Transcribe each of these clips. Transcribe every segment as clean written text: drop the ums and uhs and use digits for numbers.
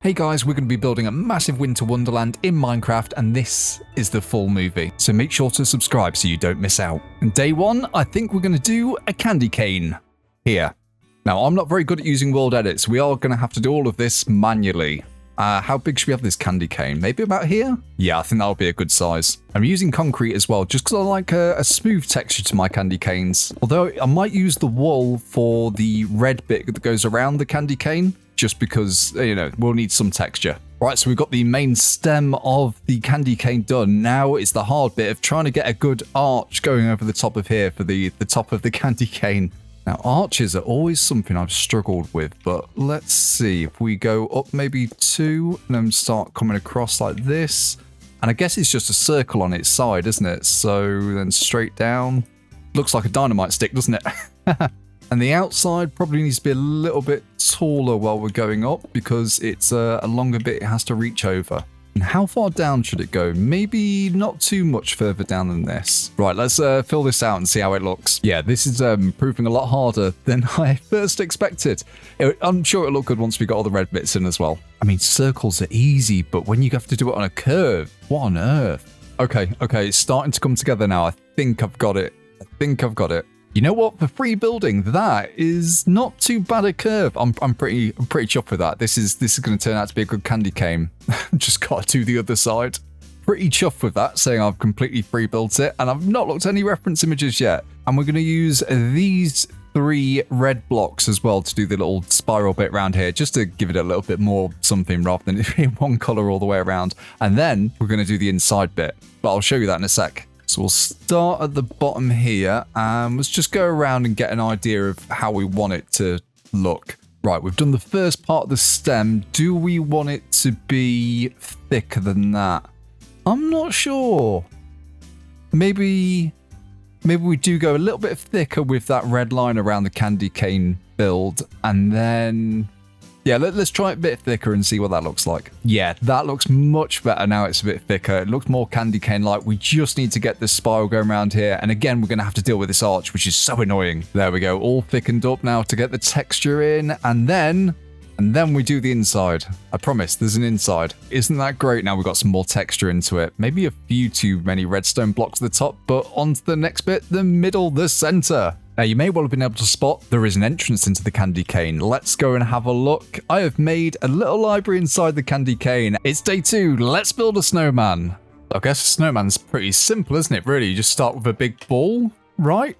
Hey guys, we're going to be building a massive winter wonderland in Minecraft, and this is the full movie. So make sure to subscribe so you don't miss out. And day one, I think we're going to do a candy cane here. Now, I'm not very good at using world edits. We are going to have to do all of this manually. How big should we have this candy cane? Maybe about here? Yeah, I think that'll be a good size. I'm using concrete as well, just because I like a smooth texture to my candy canes. Although I might use the wool for the red bit that goes around the candy cane, just because, you know, we'll need some texture. Right, so we've got the main stem of the candy cane done. Now it's the hard bit of trying to get a good arch going over the top of here for the top of the candy cane. Now, arches are always something I've struggled with, but let's see. If we go up maybe 2 and then start coming across like this. And I guess it's just a circle on its side, isn't it? So then straight down. Looks like a dynamite stick, doesn't it? And the outside probably needs to be a little bit taller while we're going up because it's a longer bit it has to reach over. And how far down should it go? Maybe not too much further down than this. Right, let's fill this out and see how it looks. Yeah, this is proving a lot harder than I first expected. I'm sure it'll look good once we got all the red bits in as well. I mean, circles are easy, but when you have to do it on a curve, what on earth? Okay, it's starting to come together now. I think I've got it. You know what? For free building, that is not too bad a curve. I'm pretty chuffed with that. This is going to turn out to be a good candy cane. Just got to do the other side. Pretty chuffed with that, saying I've completely free built it, and I've not looked at any reference images yet. And we're going to use these 3 red blocks as well to do the little spiral bit around here, just to give it a little bit more something rather than it being one color all the way around. And then we're going to do the inside bit, but I'll show you that in a sec. So we'll start at the bottom here, and let's just go around and get an idea of how we want it to look. Right, we've done the first part of the stem. Do we want it to be thicker than that? I'm not sure. Maybe we do go a little bit thicker with that red line around the candy cane build, and then... yeah, let's try it a bit thicker and see what that looks like. Yeah, that looks much better now it's a bit thicker. It looks more candy cane-like. We just need to get this spiral going around here. And again, we're going to have to deal with this arch, which is so annoying. There we go, all thickened up now to get the texture in. And then we do the inside. I promise, there's an inside. Isn't that great? Now we've got some more texture into it. Maybe a few too many redstone blocks at the top, but on to the next bit, the middle, the center. Now, you may well have been able to spot there is an entrance into the candy cane. Let's go and have a look. I have made a little library inside the candy cane. It's day 2. Let's build a snowman. I guess a snowman's pretty simple, isn't it? Really, you just start with a big ball, right?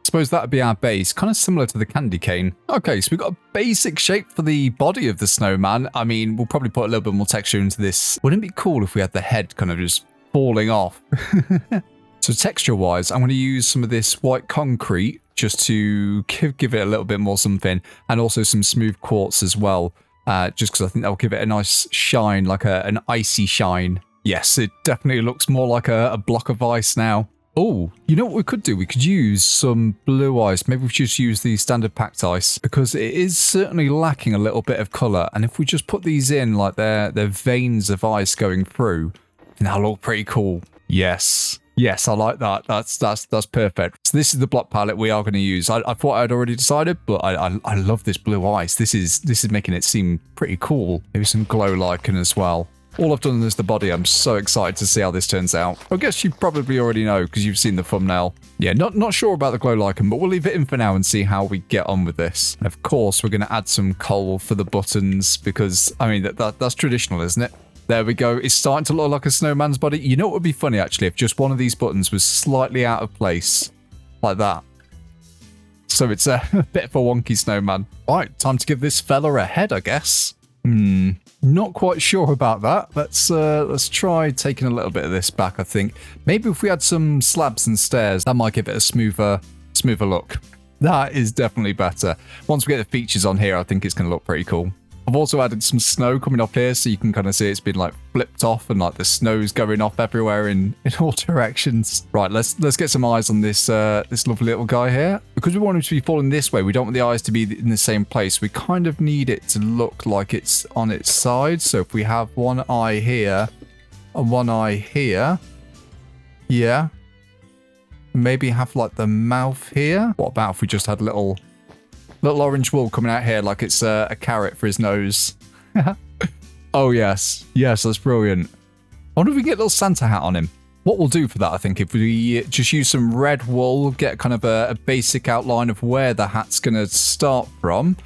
Suppose that would be our base, kind of similar to the candy cane. Okay, so we've got a basic shape for the body of the snowman. I mean, we'll probably put a little bit more texture into this. Wouldn't it be cool if we had the head kind of just falling off? So texture-wise, I'm going to use some of this white concrete just to give it a little bit more something, and also some smooth quartz as well, just because I think that'll give it a nice shine, like an icy shine. Yes, it definitely looks more like a block of ice now. Oh, you know what we could do? We could use some blue ice. Maybe we should just use the standard packed ice, because it is certainly lacking a little bit of colour. And if we just put these in like they're veins of ice going through, that'll look pretty cool. Yes, I like that. That's perfect. So this is the block palette we are going to use. I thought I'd already decided, but I love this blue ice. This is making it seem pretty cool. Maybe some glow lichen as well. All I've done is the body. I'm so excited to see how this turns out. I guess you probably already know because you've seen the thumbnail. Yeah, not sure about the glow lichen, but we'll leave it in for now and see how we get on with this. And of course, we're going to add some coal for the buttons because, I mean, that's traditional, isn't it? There we go. It's starting to look like a snowman's body. You know what would be funny, actually, if just one of these buttons was slightly out of place. Like that. So it's a bit of a wonky snowman. Right, time to give this fella a head, I guess. Not quite sure about that. Let's try taking a little bit of this back, I think. Maybe if we had some slabs and stairs, that might give it a smoother look. That is definitely better. Once we get the features on here, I think it's going to look pretty cool. I've also added some snow coming off here, so you can kind of see it's been like flipped off and like the snow's going off everywhere in all directions. Right, let's get some eyes on this this lovely little guy here. Because we want him to be falling this way, we don't want the eyes to be in the same place. We kind of need it to look like it's on its side. So if we have one eye here and one eye here, yeah. Maybe have like the mouth here. What about if we just had little orange wool coming out here like it's a carrot for his nose? Oh, yes. Yes, that's brilliant. I wonder if we can get a little Santa hat on him. What we'll do for that, I think, if we just use some red wool, get kind of a basic outline of where the hat's going to start from,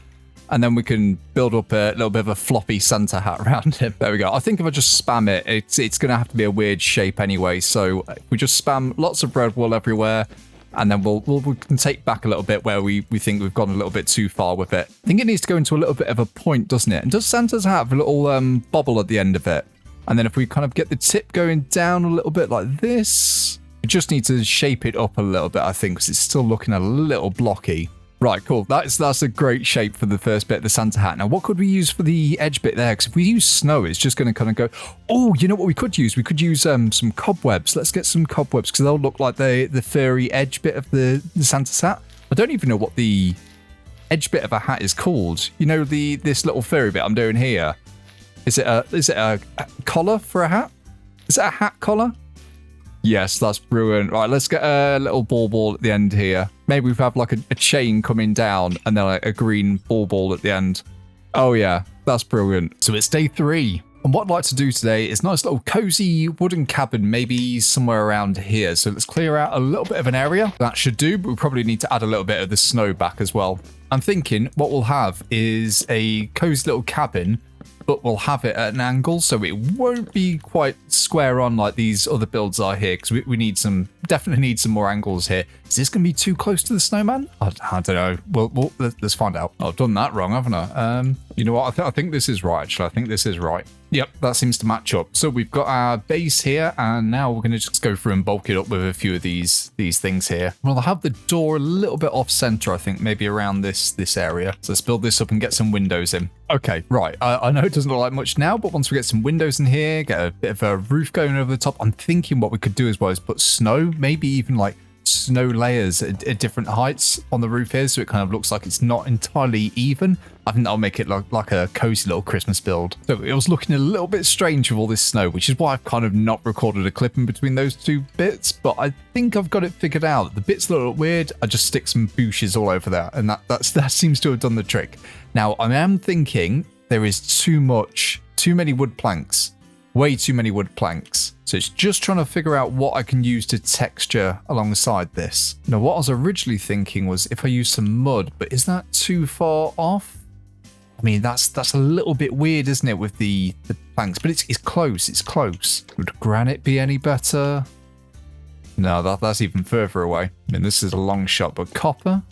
and then we can build up a little bit of a floppy Santa hat around him. There we go. I think if I just spam it, it's going to have to be a weird shape anyway. So if we just spam lots of red wool everywhere, and then we can take back a little bit where we think we've gone a little bit too far with it. I think it needs to go into a little bit of a point, doesn't it? And does Santa's hat have a little bobble at the end of it? And then if we kind of get the tip going down a little bit like this, we just need to shape it up a little bit, I think, because it's still looking a little blocky. Right, cool. That's a great shape for the first bit of the Santa hat. Now, what could we use for the edge bit there? Because if we use snow, it's just going to kind of go... Oh, you know what we could use? We could use some cobwebs. Let's get some cobwebs, because they'll look like the furry edge bit of the Santa's hat. I don't even know what the edge bit of a hat is called. You know, this little furry bit I'm doing here? Is it a collar for a hat? Is it a hat collar? Yes, that's brilliant. Right, let's get a little ball at the end here. Maybe we have like a chain coming down and then like a green ball at the end. Oh yeah, that's brilliant. So it's day 3. And what I'd like to do today is a nice little cozy wooden cabin, maybe somewhere around here. So let's clear out a little bit of an area. That should do, but we probably need to add a little bit of the snow back as well. I'm thinking what we'll have is a cozy little cabin, but we'll have it at an angle so it won't be quite square on like these other builds are here, because we definitely need some more angles here. Is this going to be too close to the snowman? I don't know. Well, let's find out. I've done that wrong, haven't I? You know what? I think this is right, actually. I think this is right. Yep, that seems to match up. So we've got our base here, and now we're going to just go through and bulk it up with a few of these things here. Well, I'll have the door a little bit off center, I think, maybe around this area. So let's build this up and get some windows in. Okay, right. I know it doesn't look like much now, but once we get some windows in here, get a bit of a roof going over the top, I'm thinking what we could do as well is put snow, maybe even like snow layers at different heights on the roof here, so it kind of looks like it's not entirely even. I think that'll make it look like a cozy little Christmas build. So it was looking a little bit strange with all this snow, which is why I've kind of not recorded a clip in between those two bits, but I think I've got it figured out. The bits that look weird, I just stick some bushes all over there, and that seems to have done the trick. Now, I am thinking there is too many wood planks. Way too many wood planks. So it's just trying to figure out what I can use to texture alongside this. Now, what I was originally thinking was if I use some mud, but is that too far off? I mean, that's a little bit weird, isn't it, with the planks? But it's close. It's close. Would granite be any better? No, that's even further away. I mean, this is a long shot, but copper?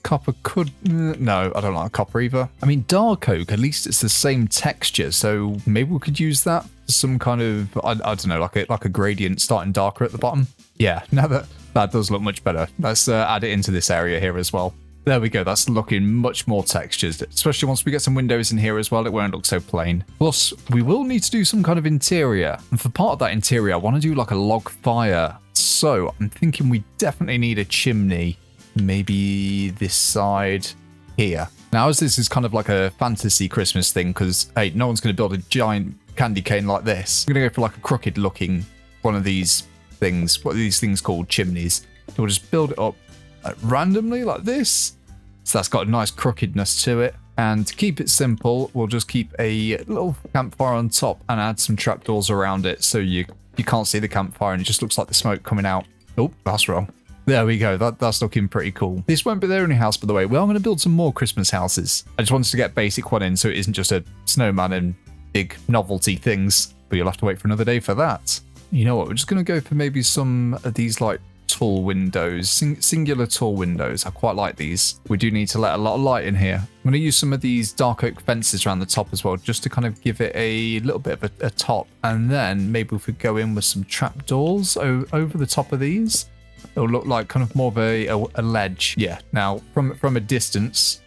Copper could... No, I don't like copper either. I mean, dark oak, at least it's the same texture, so maybe we could use that for some kind of, I don't know, like a gradient starting darker at the bottom. Yeah, now that does look much better. Let's add it into this area here as well. There we go, that's looking much more textured, especially once we get some windows in here as well, it won't look so plain. Plus, we will need to do some kind of interior, and for part of that interior, I want to do like a log fire. So, I'm thinking we definitely need a chimney. Maybe this side here. Now, as this is kind of like a fantasy Christmas thing, because, hey, no one's going to build a giant candy cane like this. I'm going to go for like a crooked looking one of these things. What are these things called? Chimneys. So we'll just build it up randomly like this. So that's got a nice crookedness to it. And to keep it simple, we'll just keep a little campfire on top and add some trapdoors around it so you can't see the campfire and it just looks like the smoke coming out. Oh, that's wrong. There we go. That's looking pretty cool. This won't be the only house, by the way. Well, I'm going to build some more Christmas houses. I just wanted to get basic one in so it isn't just a snowman and big novelty things. But you'll have to wait for another day for that. You know what? We're just going to go for maybe some of these like tall windows, singular tall windows. I quite like these. We do need to let a lot of light in here. I'm going to use some of these dark oak fences around the top as well, just to kind of give it a little bit of a top. And then maybe if we go in with some trapdoors over the top of these. It'll look like kind of more of a ledge. Yeah, now from a distance,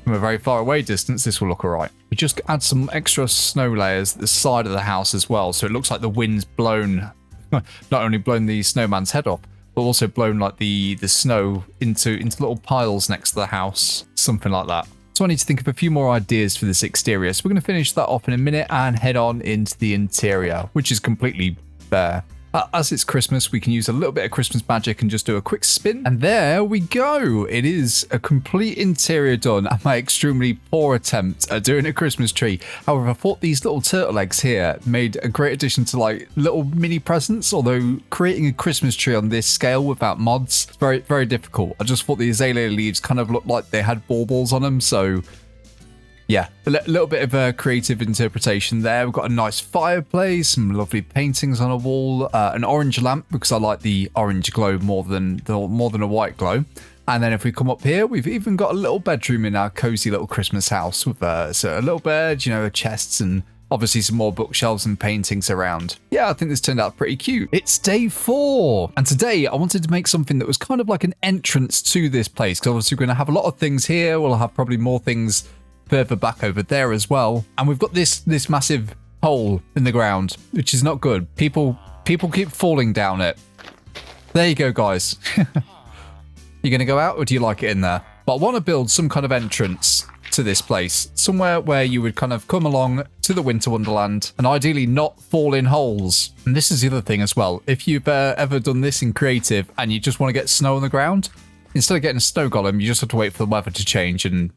from a very far away distance, this will look alright. We just add some extra snow layers at the side of the house as well, so it looks like the wind's blown, not only blown the snowman's head off, but also blown like the snow into little piles next to the house, something like that. So I need to think of a few more ideas for this exterior, so we're going to finish that off in a minute and head on into the interior, which is completely bare. As it's Christmas, we can use a little bit of Christmas magic and just do a quick spin. And there we go. It is a complete interior done at my extremely poor attempt at doing a Christmas tree. However, I thought these little turtle eggs here made a great addition to like little mini presents, although creating a Christmas tree on this scale without mods is very, very difficult. I just thought the azalea leaves kind of looked like they had baubles on them, so yeah, a little bit of a creative interpretation there. We've got a nice fireplace, some lovely paintings on a wall, an orange lamp because I like the orange glow more than a white glow. And then if we come up here, we've even got a little bedroom in our cozy little Christmas house with so a little bed, you know, chests and obviously some more bookshelves and paintings around. Yeah, I think this turned out pretty cute. It's day 4. And today I wanted to make something that was kind of like an entrance to this place because obviously we're going to have a lot of things here. We'll have probably more things further back over there as well, and we've got this massive hole in the ground, which is not good. People keep falling down it. There you go, guys. You gonna go out, or do you like it in there? But I want to build some kind of entrance to this place, somewhere where you would kind of come along to the Winter Wonderland and ideally not fall in holes. And this is the other thing as well. If you've ever done this in creative and you just want to get snow on the ground, instead of getting a snow golem, you just have to wait for the weather to change and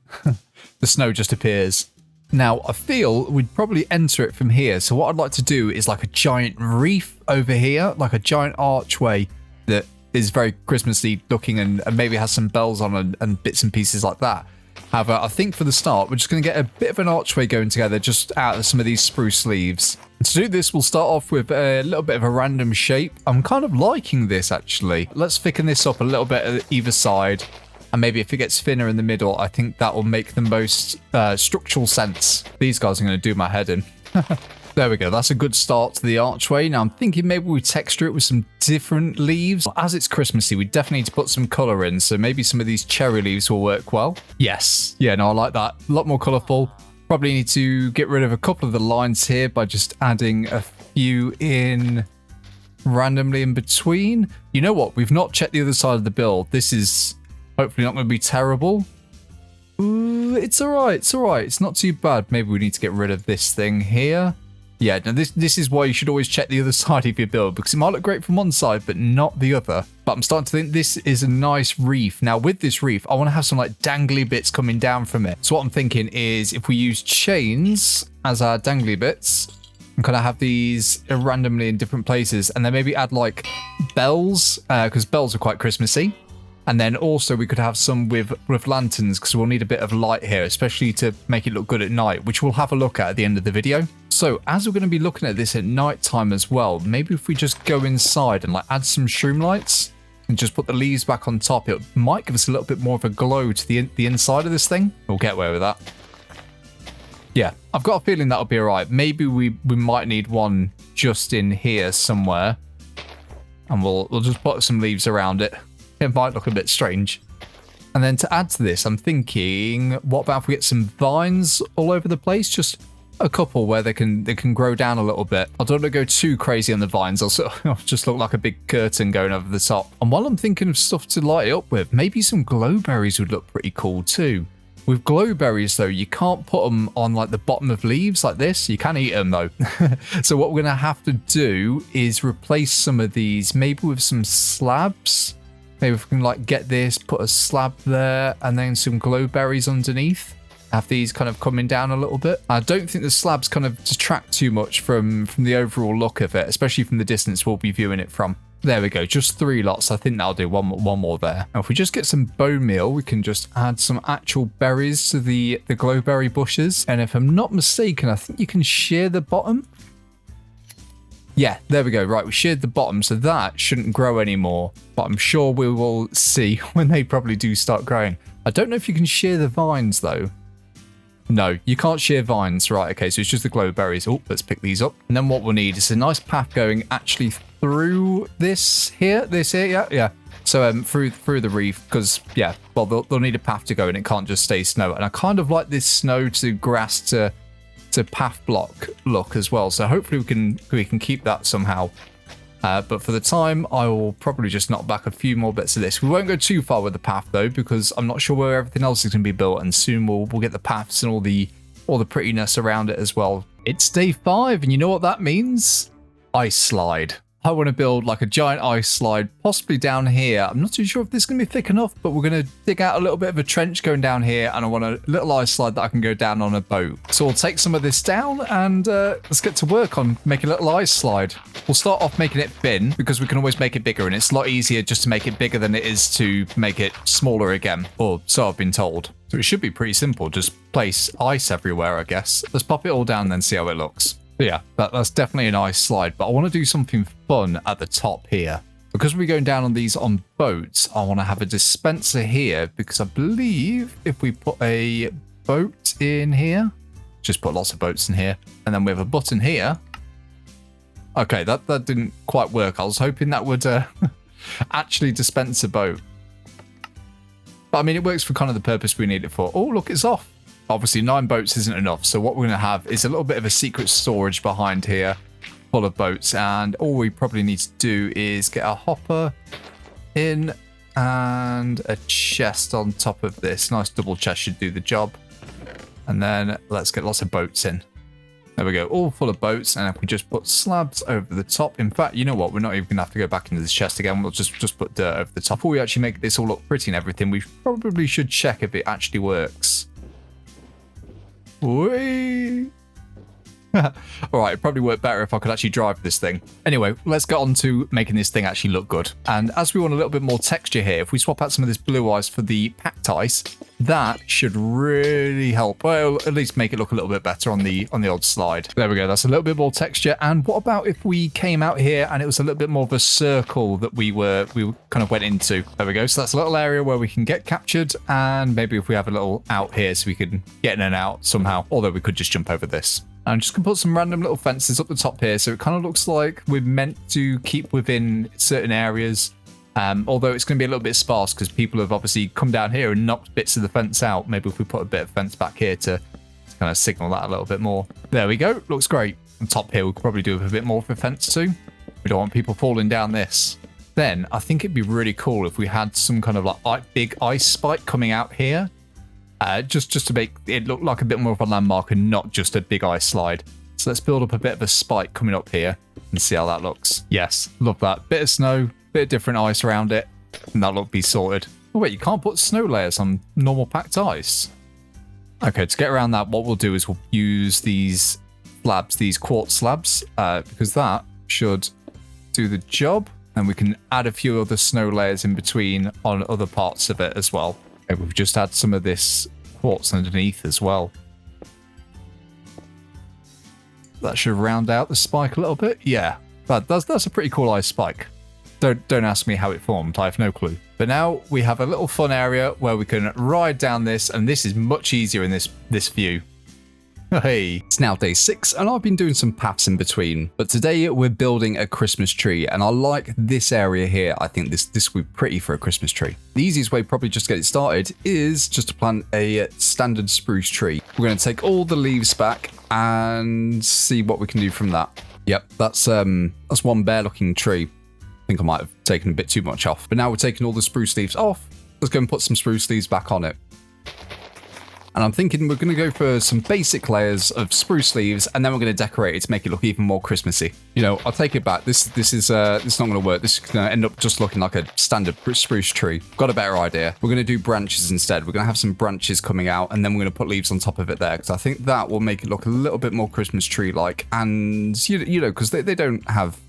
the snow just appears. Now, I feel we'd probably enter it from here. So what I'd like to do is like a giant reef over here, like a giant archway that is very Christmassy looking and maybe has some bells on and bits and pieces like that. However, I think for the start, we're just going to get a bit of an archway going together just out of some of these spruce leaves. And to do this, we'll start off with a little bit of a random shape. I'm kind of liking this, actually. Let's thicken this up a little bit at either side. And maybe if it gets thinner in the middle, I think that will make the most structural sense. These guys are going to do my head in. There we go. That's a good start to the archway. Now I'm thinking maybe we texture it with some different leaves. As it's Christmassy, we definitely need to put some colour in. So maybe some of these cherry leaves will work well. Yes. Yeah, no, I like that. A lot more colourful. Probably need to get rid of a couple of the lines here by just adding a few in randomly in between. You know what? We've not checked the other side of the build. This is hopefully not going to be terrible. Ooh, it's all right. It's all right. It's not too bad. Maybe we need to get rid of this thing here. Yeah, now this is why you should always check the other side of your build, because it might look great from one side, but not the other. But I'm starting to think this is a nice reef. Now, with this reef, I want to have some like dangly bits coming down from it. So what I'm thinking is if we use chains as our dangly bits, and kind of have these randomly in different places, and then maybe add like bells, because bells are quite Christmassy. And then also we could have some with lanterns because we'll need a bit of light here, especially to make it look good at night, which we'll have a look at the end of the video. So as we're going to be looking at this at night time as well, maybe if we just go inside and like add some shroom lights and just put the leaves back on top, it might give us a little bit more of a glow to the inside of this thing. We'll get away with that. Yeah, I've got a feeling that'll be all right. Maybe we might need one just in here somewhere, and we'll just put some leaves around it. It might look a bit strange. And then to add to this, I'm thinking, what about if we get some vines all over the place? Just a couple where they can grow down a little bit. I don't want to go too crazy on the vines. I'll just look like a big curtain going over the top. And while I'm thinking of stuff to light it up with, maybe some glowberries would look pretty cool too. With glowberries though, you can't put them on like the bottom of leaves like this. You can eat them though. So what we're going to have to do is replace some of these maybe with some slabs. Maybe if we can like get this, put a slab there, and then some glowberries underneath. Have these kind of coming down a little bit. I don't think the slabs kind of detract too much from the overall look of it, especially from the distance we'll be viewing it from. There we go, just 3 lots. I think that'll do one more there. Now, if we just get some bone meal, we can just add some actual berries to the glowberry bushes. And if I'm not mistaken, I think you can shear the bottom. Yeah, there we go. Right, we sheared the bottom, so that shouldn't grow anymore. But I'm sure we will see when they probably do start growing. I don't know if you can shear the vines, though. No, you can't shear vines. Right, okay, so it's just the glowberries. Oh, let's pick these up. And then what we'll need is a nice path going actually through this here, yeah. So through the reef, because, yeah, well, they'll need a path to go, and it can't just stay snow. And I kind of like this snow to grass to path block look as well, so hopefully we can keep that somehow. But for the time, I will probably just knock back a few more bits of this. We won't go too far with the path though, because I'm not sure where everything else is going to be built, and soon we'll get the paths and all the prettiness around it as well. It's day 5, and you know what that means? Ice slide. I want to build like a giant ice slide, possibly down here. I'm not too sure if this is going to be thick enough, but we're going to dig out a little bit of a trench going down here, and I want a little ice slide that I can go down on a boat. So we'll take some of this down and let's get to work on making a little ice slide. We'll start off making it thin because we can always make it bigger, and it's a lot easier just to make it bigger than it is to make it smaller again, or so I've been told. So it should be pretty simple. Just place ice everywhere, I guess. Let's pop it all down and then see how it looks. But yeah, that's definitely a nice slide, but I want to do something fun at the top here. Because we're going down on these on boats, I want to have a dispenser here, because I believe if we put a boat in here, just put lots of boats in here, and then we have a button here. Okay, that didn't quite work. I was hoping that would actually dispense a boat. But I mean, it works for kind of the purpose we need it for. Oh, look, it's off. Obviously 9 boats isn't enough, so what we're going to have is a little bit of a secret storage behind here full of boats, and all we probably need to do is get a hopper in and a chest on top of this. Nice double chest should do the job. And then let's get lots of boats in. There we go, all full of boats, and if we just put slabs over the top. In fact, you know what, we're not even going to have to go back into this chest again. We'll just put dirt over the top. Before we actually make this all look pretty and everything, we probably should check if it actually works. Whee! Alright, it probably worked better if I could actually drive this thing. Anyway, let's get on to making this thing actually look good. And as we want a little bit more texture here, if we swap out some of this blue ice for the packed ice, that should really help. Well, at least make it look a little bit better on the old slide. There we go, that's a little bit more texture. And what about if we came out here and it was a little bit more of a circle that we kind of went into? There we go, so that's a little area where we can get captured, and maybe if we have a little out here so we can get in and out somehow, although we could just jump over this. I'm just going to put some random little fences up the top here, so it kind of looks like we're meant to keep within certain areas, although it's going to be a little bit sparse because people have obviously come down here and knocked bits of the fence out. Maybe if we put a bit of fence back here to kind of signal that a little bit more. There we go, looks great. On top here we could probably do a bit more of a fence too. We don't want people falling down this. Then I think it'd be really cool if we had some kind of like big ice spike coming out here. Just to make it look like a bit more of a landmark and not just a big ice slide. So let's build up a bit of a spike coming up here and see how that looks. Yes, love that. Bit of snow, bit of different ice around it, and that'll be sorted. Oh wait, you can't put snow layers on normal packed ice. Okay, to get around that, what we'll do is we'll use these slabs, these quartz slabs, because that should do the job. And we can add a few other snow layers in between on other parts of it as well. Okay, we've just had some of this quartz underneath as well. That should round out the spike a little bit. Yeah, that's a pretty cool ice spike. Don't ask me how it formed, I have no clue. But now we have a little fun area where we can ride down this, and this is much easier in this view. Hey, it's now day 6 and I've been doing some paths in between, but today we're building a Christmas tree, and I like this area here. I think this will be pretty for a Christmas tree. The easiest way probably just to get it started is just to plant a standard spruce tree. We're going to take all the leaves back and see what we can do from that. Yep, that's one bare looking tree. I think I might have taken a bit too much off, but now we're taking all the spruce leaves off. Let's go and put some spruce leaves back on it. And I'm thinking we're going to go for some basic layers of spruce leaves, and then we're going to decorate it to make it look even more Christmassy. You know, I'll take it back. This is not going to work. This is going to end up just looking like a standard spruce tree. Got a better idea. We're going to do branches instead. We're going to have some branches coming out, and then we're going to put leaves on top of it there, because I think that will make it look a little bit more Christmas tree-like. And, you know, because they don't have...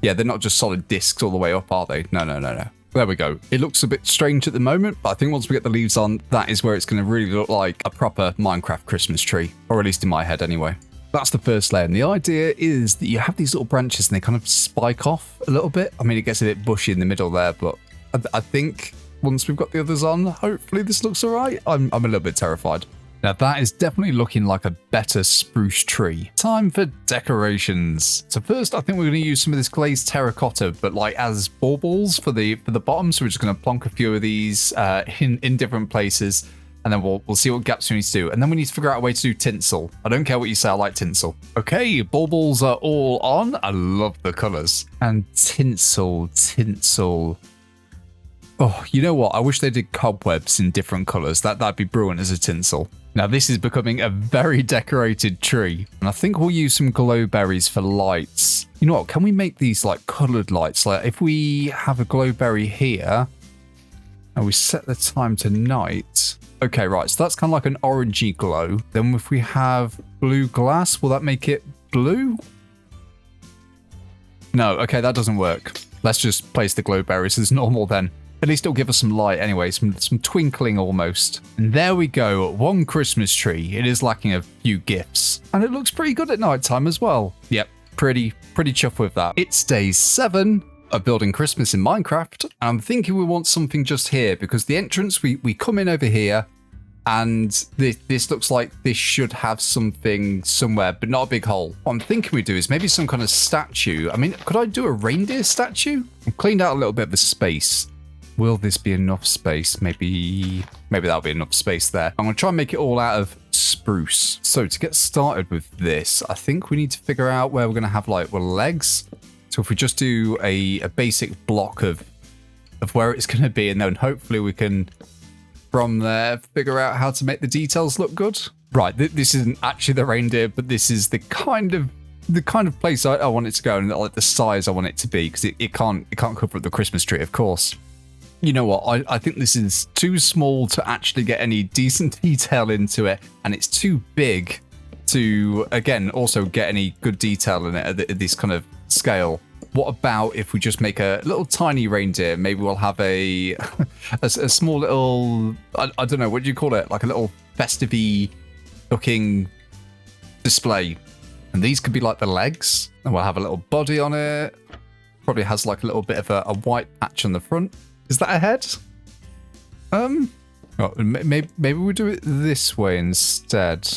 Yeah, they're not just solid discs all the way up, are they? No. There we go. It looks a bit strange at the moment, but I think once we get the leaves on, that is where it's going to really look like a proper Minecraft Christmas tree, or at least in my head anyway. That's the first layer, and the idea is that you have these little branches and they kind of spike off a little bit. I mean, it gets a bit bushy in the middle there, but I think once we've got the others on, hopefully this looks all right. I'm a little bit terrified. Now that is definitely looking like a better spruce tree. Time for decorations. So first, I think we're going to use some of this glazed terracotta, but like as baubles for the bottom. So we're just going to plonk a few of these in different places, and then we'll see what gaps we need to do. And then we need to figure out a way to do tinsel. I don't care what you say, I like tinsel. Okay, baubles are all on. I love the colours. And tinsel. Oh, you know what? I wish they did cobwebs in different colours. That'd be brilliant as a tinsel. Now this is becoming a very decorated tree. And I think we'll use some glow berries for lights. You know what? Can we make these like colored lights? Like if we have a glow berry here and we set the time to night. Okay, right. So that's kind of like an orangey glow. Then if we have blue glass, will that make it blue? No. Okay, that doesn't work. Let's just place the glow berries as normal then. At least it'll give us some light anyway, some twinkling almost. And there we go, one Christmas tree. It is lacking a few gifts. And it looks pretty good at night time as well. Yep, pretty chuffed with that. It's day 7 of building Christmas in Minecraft. And I'm thinking we want something just here because the entrance, we come in over here and this looks like this should have something somewhere, but not a big hole. What I'm thinking we do is maybe some kind of statue. I mean, could I do a reindeer statue? I've cleaned out a little bit of the space. Will this be enough space? Maybe that'll be enough space there. I'm going to try and make it all out of spruce. So to get started with this, I think we need to figure out where we're going to have like legs. So if we just do a basic block of where it's going to be, and then hopefully we can, from there, figure out how to make the details look good. Right, this isn't actually the reindeer, but this is the kind of place I want it to go, and like the size I want it to be, because it can't cover up the Christmas tree, of course. You know what, I think this is too small to actually get any decent detail into it, and it's too big to, again, also get any good detail in it at this kind of scale. What about if we just make a little tiny reindeer? Maybe we'll have a small little, I don't know, what do you call it? Like a little festive-y looking display. And these could be like the legs, and we'll have a little body on it. Probably has like a little bit of a white patch on the front. Is that a head? Maybe we'll do it this way instead.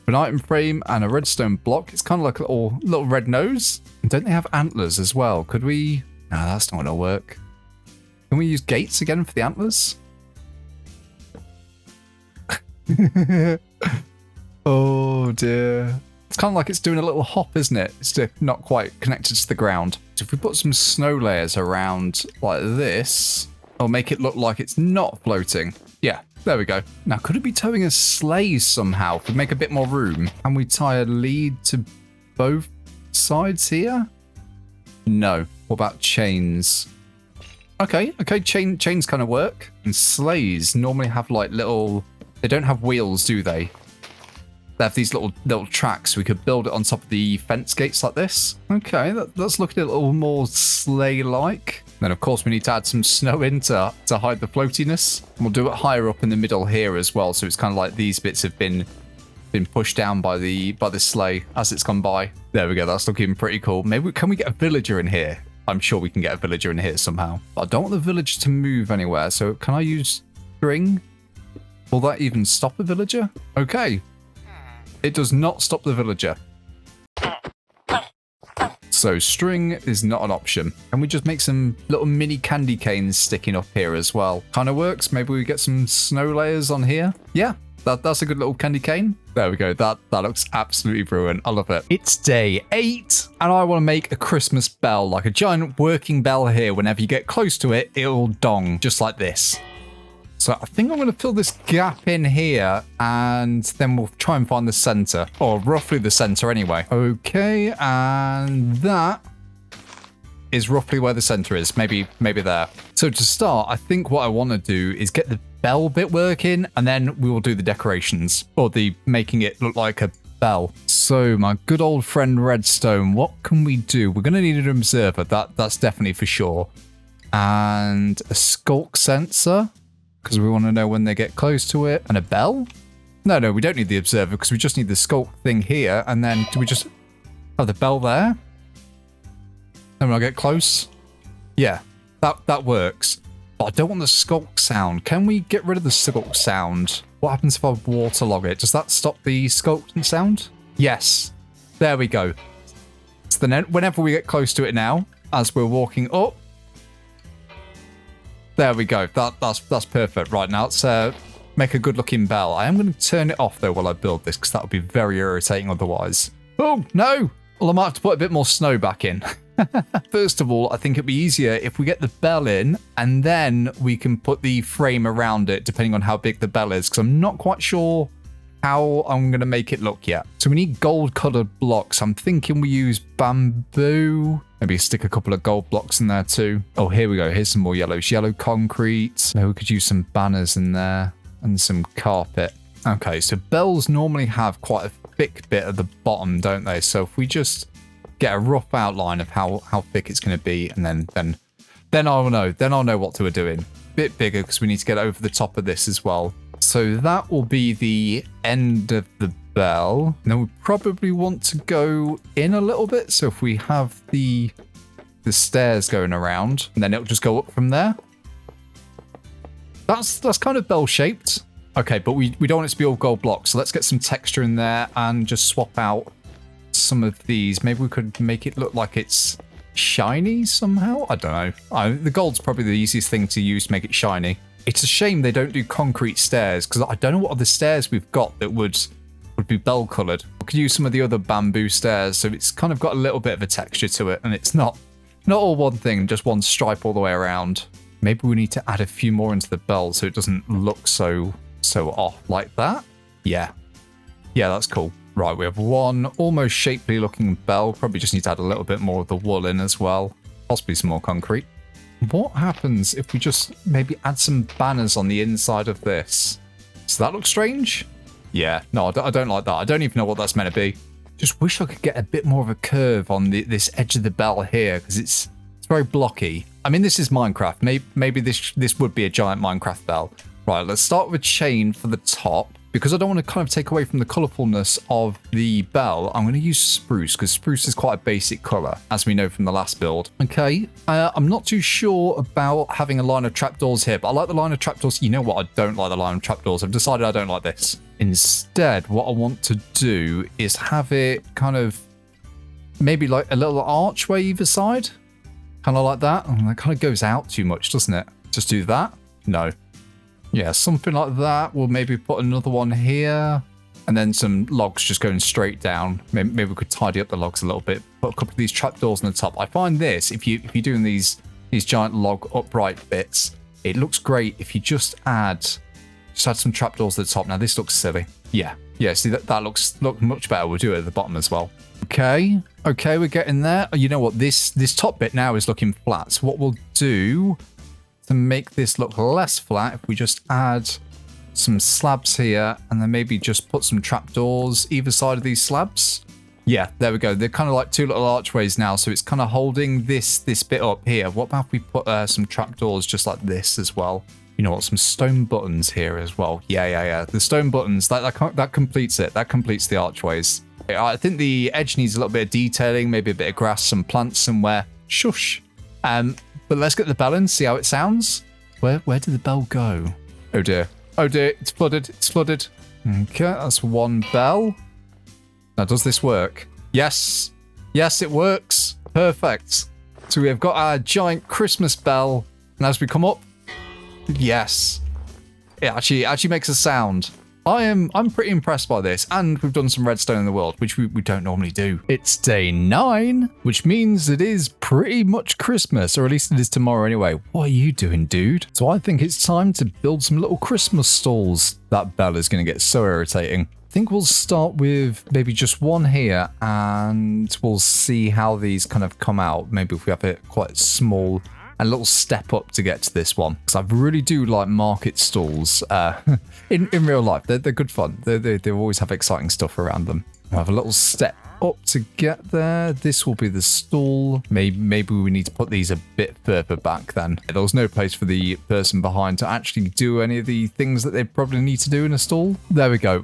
An item frame and a redstone block. It's kind of like a little red nose. And don't they have antlers as well? Could we? No, that's not gonna work. Can we use gates again for the antlers? Oh dear. It's kind of like it's doing a little hop, isn't it? It's not quite connected to the ground. So if we put some snow layers around like this, it'll make it look like it's not floating. Yeah, there we go. Now, could it be towing a sleigh somehow? Could make a bit more room. Can we tie a lead to both sides here? No. What about chains? Okay, chains kind of work. And sleighs normally have like little, they don't have wheels, do they? They have these little tracks. We could build it on top of the fence gates like this. Okay, that's looking a little more sleigh-like. Then, of course, we need to add some snow in to hide the floatiness. And we'll do it higher up in the middle here as well. So it's kind of like these bits have been pushed down by the sleigh as it's gone by. There we go. That's looking pretty cool. Maybe can we get a villager in here? I'm sure we can get a villager in here somehow. But I don't want the villager to move anywhere. So can I use string? Will that even stop a villager? Okay. It does not stop the villager. So string is not an option. Can we just make some little mini candy canes sticking up here as well? Kind of works. Maybe we get some snow layers on here. Yeah, that's a good little candy cane. There we go. That looks absolutely brilliant. I love it. It's day 8, and I want to make a Christmas bell, like a giant working bell here. Whenever you get close to it, it'll dong, just like this. So I think I'm going to fill this gap in here, and then we'll try and find the center, or roughly the center anyway. Okay, and that is roughly where the center is. Maybe there. So to start, I think what I want to do is get the bell bit working, and then we will do the decorations, or the making it look like a bell. So my good old friend Redstone, what can we do? We're going to need an observer. That's definitely for sure. And a skulk sensor, because we want to know when they get close to it. And a bell? No, we don't need the observer because we just need the skulk thing here. And then do we just have the bell there? And when I get close? Yeah, that works. But I don't want the skulk sound. Can we get rid of the skulk sound? What happens if I waterlog it? Does that stop the skulk sound? Yes. There we go. So then whenever we get close to it now, as we're walking up, there we go. That's perfect. Right, now let's make a good looking bell. I am going to turn it off though while I build this because that would be very irritating otherwise. Oh, no. Well, I might have to put a bit more snow back in. First of all, I think it'd be easier if we get the bell in and then we can put the frame around it depending on how big the bell is, because I'm not quite sure how I'm going to make it look yet. So we need gold colored blocks. I'm thinking we use bamboo. Maybe stick a couple of gold blocks in there too. Oh, here we go. Here's some more yellows. Yellow concrete. Maybe we could use some banners in there and some carpet. Okay, so bells normally have quite a thick bit at the bottom, don't they? So if we just get a rough outline of how thick it's going to be, and then I'll know. Then I'll know what we're doing. Bit bigger because we need to get over the top of this as well. So that will be the end of the bell. And then we probably want to go in a little bit. So if we have the stairs going around, and then it'll just go up from there. That's kind of bell shaped. Okay, but we don't want it to be all gold blocks. So let's get some texture in there and just swap out some of these. Maybe we could make it look like it's shiny somehow. I don't know. The gold's probably the easiest thing to use to make it shiny. It's a shame they don't do concrete stairs, because I don't know what other stairs we've got that would be bell coloured. We could use some of the other bamboo stairs, so it's kind of got a little bit of a texture to it, and it's not all one thing, just one stripe all the way around. Maybe we need to add a few more into the bell so it doesn't look so off like that. Yeah, that's cool. Right, we have one almost shapely looking bell. Probably just need to add a little bit more of the wool in as well. Possibly some more concrete. What happens if we just maybe add some banners on the inside of this? Does that look strange? Yeah, no, I don't like that. I don't even know what that's meant to be. Just wish I could get a bit more of a curve on this edge of the bell here, because it's very blocky. I mean, this is Minecraft. Maybe this would be a giant Minecraft bell. Right, let's start with chain for the top. Because I don't want to kind of take away from the colourfulness of the bell, I'm going to use spruce, because spruce is quite a basic colour, as we know from the last build. Okay, I'm not too sure about having a line of trapdoors here, but I like the line of trapdoors. You know what? I don't like the line of trapdoors. I've decided I don't like this. Instead, what I want to do is have it kind of maybe like a little archway either side. Kind of like that. And that kind of goes out too much, doesn't it? Just do that? No. Yeah, something like that. We'll maybe put another one here, and then some logs just going straight down. Maybe we could tidy up the logs a little bit. Put a couple of these trapdoors on the top. I find this, if you're doing these giant log upright bits, it looks great if you just add some trapdoors at the top. Now this looks silly. Yeah. See that looks much better. We'll do it at the bottom as well. Okay, we're getting there. You know what? This top bit now is looking flat. So what we'll do to make this look less flat, if we just add some slabs here, and then maybe just put some trapdoors either side of these slabs. Yeah, there we go. They're kind of like two little archways now, so it's kind of holding this bit up here. What about if we put some trapdoors just like this as well? You know what? Some stone buttons here as well. Yeah. The stone buttons, that completes it. That completes the archways. I think the edge needs a little bit of detailing, maybe a bit of grass, some plants somewhere. Shush. But let's get the bell in, see how it sounds. Where did the bell go? Oh dear, it's flooded. Okay, that's one bell. Now, does this work? Yes, it works. Perfect. So we have got our giant Christmas bell, and as we come up, yes, it actually makes a sound. I'm pretty impressed by this, and we've done some redstone in the world, which we don't normally do. It's day 9, which means it is pretty much Christmas, or at least it is tomorrow anyway. What are you doing, dude? So I think it's time to build some little Christmas stalls. That bell is going to get so irritating. I think we'll start with maybe just one here, and we'll see how these kind of come out. Maybe if we have it quite small, a little step up to get to this one, because I really do like market stalls in real life. They're good fun. They always have exciting stuff around them. We'll have a little step up to get there. This will be the stall. Maybe we need to put these a bit further back then. There was no place for the person behind to actually do any of the things that they probably need to do in a stall. There we go.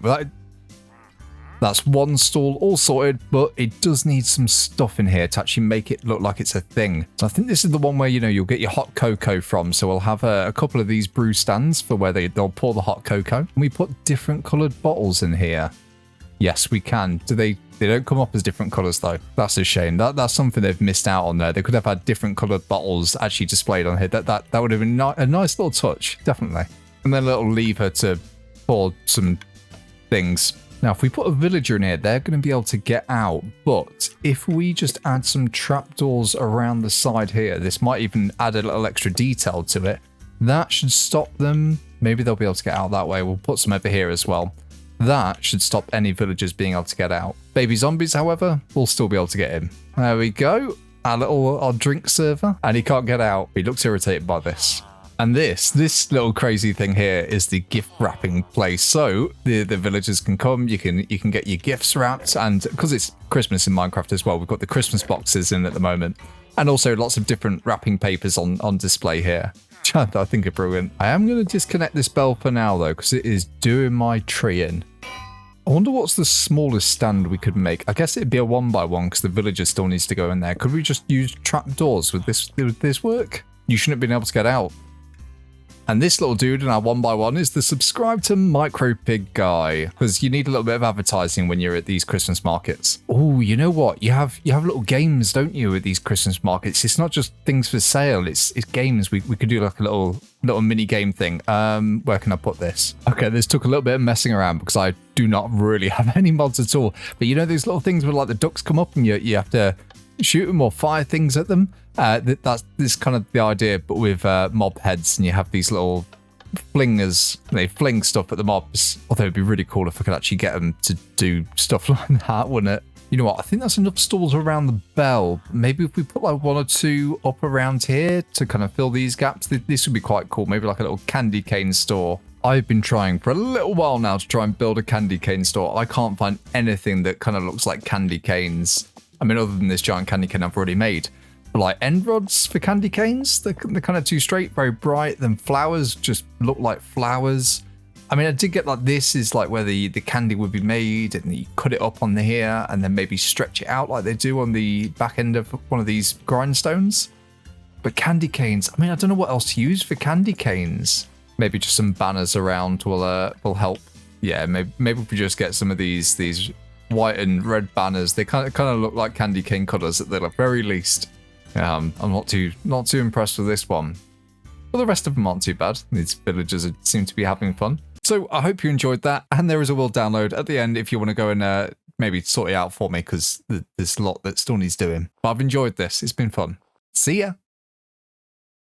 That's one stall all sorted, but it does need some stuff in here to actually make it look like it's a thing. So I think this is the one where, you'll get your hot cocoa from. So we'll have a couple of these brew stands for where they'll pour the hot cocoa. And we put different coloured bottles in here. Yes, we can. They don't come up as different colours though. That's a shame. That's something they've missed out on there. They could have had different coloured bottles actually displayed on here. That would have been a nice little touch, definitely. And then a little lever to pour some things. Now, if we put a villager in here, they're going to be able to get out. But if we just add some trapdoors around the side here, this might even add a little extra detail to it. That should stop them. Maybe they'll be able to get out that way. We'll put some over here as well. That should stop any villagers being able to get out. Baby zombies, however, will still be able to get in. There we go. Our drink server. And he can't get out. He looks irritated by this. And this little crazy thing here is the gift wrapping place. So the villagers can come, you can get your gifts wrapped, and because it's Christmas in Minecraft as well, we've got the Christmas boxes in at the moment. And also lots of different wrapping papers on display here. I think are brilliant. I am going to disconnect this bell for now though, because it is doing my tree in. I wonder what's the smallest stand we could make. I guess it'd be a 1x1 because the villager still needs to go in there. Could we just use trapdoors with this work? You shouldn't have been able to get out. And this little dude in our 1x1 is the subscribe to Micro Pig guy, because you need a little bit of advertising when you're at these Christmas markets. Oh, you know what? You have little games, don't you, at these Christmas markets? It's not just things for sale. It's games. We could do like a little mini game thing. Where can I put this? Okay, this took a little bit of messing around because I do not really have any mods at all. But you know these little things where like the ducks come up and you have to shoot them or fire things at them. That's kind of the idea, but with mob heads, and you have these little flingers. They fling stuff at the mobs. Although it'd be really cool if I could actually get them to do stuff like that, wouldn't it? You know what? I think that's enough stalls around the bell. Maybe if we put like 1 or 2 up around here to kind of fill these gaps, this would be quite cool. Maybe like a little candy cane store. I've been trying for a little while now to try and build a candy cane store. I can't find anything that kind of looks like candy canes. I mean, other than this giant candy cane I've already made. But like end rods for candy canes, they're kind of too straight, very bright. Then flowers just look like flowers. I mean, I did get like this is like where the candy would be made, and you cut it up on here and then maybe stretch it out like they do on the back end of one of these grindstones. But candy canes, I mean, I don't know what else to use for candy canes. Maybe just some banners around will help. Yeah, maybe if we just get some of these white and red banners. They kind of look like candy cane cutters at the very least. I'm not too impressed with this one. But the rest of them aren't too bad. These villagers seem to be having fun. So I hope you enjoyed that. And there is a world download at the end if you want to go and maybe sort it out for me, because there's a lot that still needs doing. But I've enjoyed this. It's been fun. See ya.